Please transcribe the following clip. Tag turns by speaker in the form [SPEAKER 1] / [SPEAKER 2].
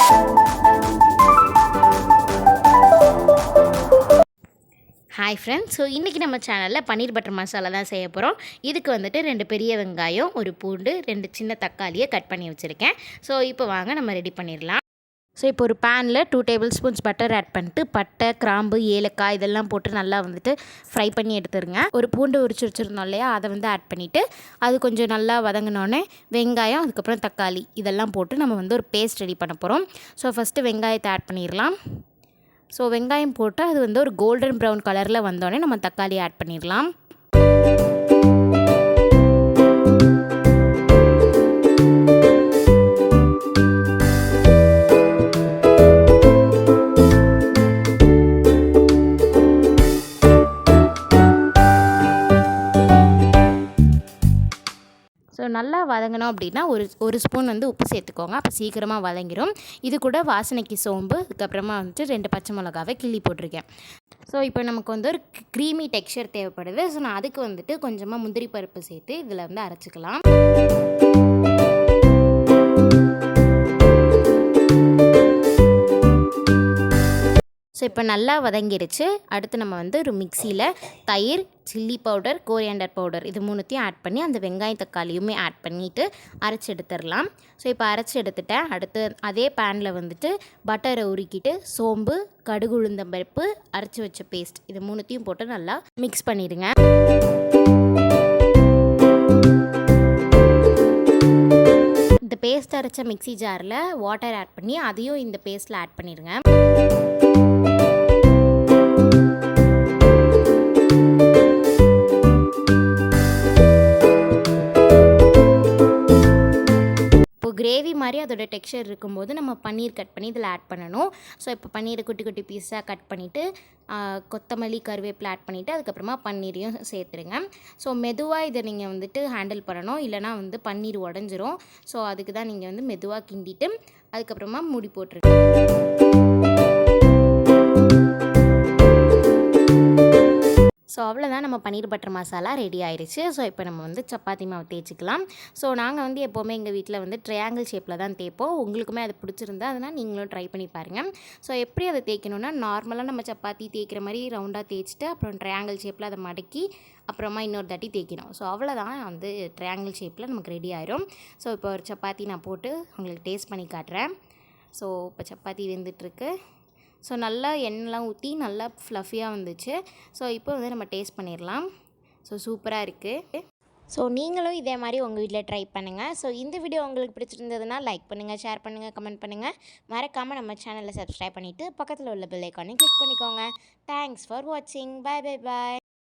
[SPEAKER 1] Hi friends, so இன்றைக்கி நம்ம சேனலில் பன்னீர் பட்டர் மசாலா தான் செய்ய போகிறோம். இதுக்கு வந்துட்டு 2 பெரிய வெங்காயம், ஒரு பூண்டு, 2 சின்ன தக்காளியை கட் பண்ணி வச்சுருக்கேன். ஸோ இப்போ வாங்க நம்ம ரெடி பண்ணிடலாம். ஸோ இப்போ ஒரு பேனில் 2 டேபிள் ஸ்பூன்ஸ் பட்டர் ஆட் பண்ணிட்டு பட்டை, கிராம்பு, ஏலக்காய் இதெல்லாம் போட்டு நல்லா வந்துட்டு ஃப்ரை பண்ணி எடுத்துருங்க. ஒரு பூண்டு உரிச்சு வச்சுருந்தோம் இல்லையா, அதை வந்து ஆட் பண்ணிவிட்டு அது கொஞ்சம் நல்லா வதங்கினோடனே வெங்காயம், அதுக்கப்புறம் தக்காளி இதெல்லாம் போட்டு நம்ம வந்து ஒரு பேஸ்ட் ரெடி பண்ண போகிறோம். ஸோ ஃபஸ்ட்டு வெங்காயத்தை ஆட் பண்ணிடலாம். ஸோ வெங்காயம் போட்டு அது வந்து ஒரு கோல்டன் ப்ரௌன் கலரில் வந்தோடனே நம்ம தக்காளி ஆட் பண்ணிடலாம். ஸோ நல்லா வதங்கணும் அப்படின்னா ஒரு ஸ்பூன் வந்து உப்பு சேர்த்துக்கோங்க. அப்போ சீக்கிரமாக வதங்கிடும். இது கூட வாசனைக்கு சோம்பு, அதுக்கப்புறமா வந்துட்டு 2 பச்சை மிளகாவை கிள்ளி போட்டிருக்கேன். ஸோ இப்போ நமக்கு வந்து ஒரு க்ரீமி டெக்ஸ்சர் தேவைப்படுது. ஸோ நான் அதுக்கு வந்துட்டு கொஞ்சமாக முந்திரி பருப்பு சேர்த்து இதில் வந்து அரைச்சிக்கலாம். ஸோ இப்போ நல்லா வதங்கிடுச்சு. அடுத்து நம்ம வந்து ஒரு மிக்சியில் தயிர், சில்லி பவுடர், கோரியாண்டர் பவுடர் இது 3த்தையும் ஆட் பண்ணி அந்த வெங்காயம் தக்காளியுமே ஆட் பண்ணிவிட்டு அரைச்சி எடுத்துடலாம். ஸோ இப்போ அரைச்சி எடுத்துட்டேன். அடுத்து அதே பேனில் வந்துட்டு பட்டரை உருக்கிட்டு சோம்பு, கடுகு, உளுந்தம் பருப்பு, அரைச்சி வச்ச பேஸ்ட் இது 3த்தையும் போட்டு நல்லா மிக்ஸ் பண்ணிடுங்க. இந்த பேஸ்ட் அரைச்ச மிக்சி ஜாரில் வாட்டர் ஆட் பண்ணி அதையும் இந்த பேஸ்ட்டில் ஆட் பண்ணிடுங்க. கிரேவி மாதிரி அதோட டெக்ஸ்சர் இருக்கும்போது நம்ம பன்னீர் கட் பண்ணி இதில் ஆட் பண்ணணும். ஸோ இப்போ பன்னீரை குட்டி குட்டி பீஸாக கட் பண்ணிவிட்டு கொத்தமல்லி, கருவேப்பிலை ஆட் பண்ணிவிட்டு அதுக்கப்புறமா பன்னீரையும் சேர்த்துருங்க. ஸோ மெதுவாக இதை நீங்கள் வந்துட்டு ஹேண்டில் பண்ணணும், இல்லைனா வந்து பன்னீர் உடஞ்சிரும். ஸோ அதுக்கு தான் நீங்கள் வந்து மெதுவாக கிண்டிட்டு அதுக்கப்புறமா மூடி போட்டுருங்க. ஸோ அவ்வளோதான், நம்ம பன்னீர் பட்டர் மசாலா ரெடி ஆயிடுச்சு. ஸோ இப்போ நம்ம வந்து சப்பாத்தி மாவு தேய்ச்சிக்கலாம். ஸோ நாங்கள் வந்து எப்போவுமே எங்கள் வீட்டில் வந்து ட்ரையாங்கிள் ஷேப்பில் தான் தேய்ப்போம். உங்களுக்குமே அது பிடிச்சிருந்தா அதனால் நீங்களும் ட்ரை பண்ணி பாருங்கள். ஸோ எப்படி அதை தேய்க்கணுன்னா, நார்மலாக நம்ம சப்பாத்தி தேய்க்கிற மாதிரி ரவுண்டாக தேய்ச்சிட்டு அப்புறம் ட்ரையாங்கிள் ஷேப்பில் அதை மடக்கி அப்புறமா இன்னொரு தாட்டி தேய்க்கணும். ஸோ அவ்வளோதான், வந்து ட்ரையாங்கிள் ஷேப்பில் நமக்கு ரெடி ஆயிரும். ஸோ இப்போ ஒரு சப்பாத்தி நான் போட்டு உங்களுக்கு டேஸ்ட் பண்ணி காட்டுறேன். ஸோ இப்போ சப்பாத்தி வெந்துட்டுருக்கு. ஸோ நல்லா எண்ணெய்லாம் ஊற்றி நல்லா ஃப்ளஃபியாக வந்துச்சு. ஸோ இப்போ வந்து நம்ம டேஸ்ட் பண்ணிடலாம். ஸோ சூப்பராக இருக்குது. ஸோ நீங்களும் இதே மாதிரி உங்கள் வீட்டில் ட்ரை பண்ணுங்கள். ஸோ இந்த வீடியோ உங்களுக்கு பிடிச்சிருந்ததுன்னா லைக் பண்ணுங்கள், ஷேர் பண்ணுங்கள், கமெண்ட் பண்ணுங்கள். மறக்காமல் நம்ம சேனலை சப்ஸ்கிரைப் பண்ணிவிட்டு பக்கத்தில் உள்ள பெல் ஐக்கானை கிளிக் பண்ணிக்கோங்க. தேங்க்ஸ் ஃபார் வாட்சிங். பை பை பாய்.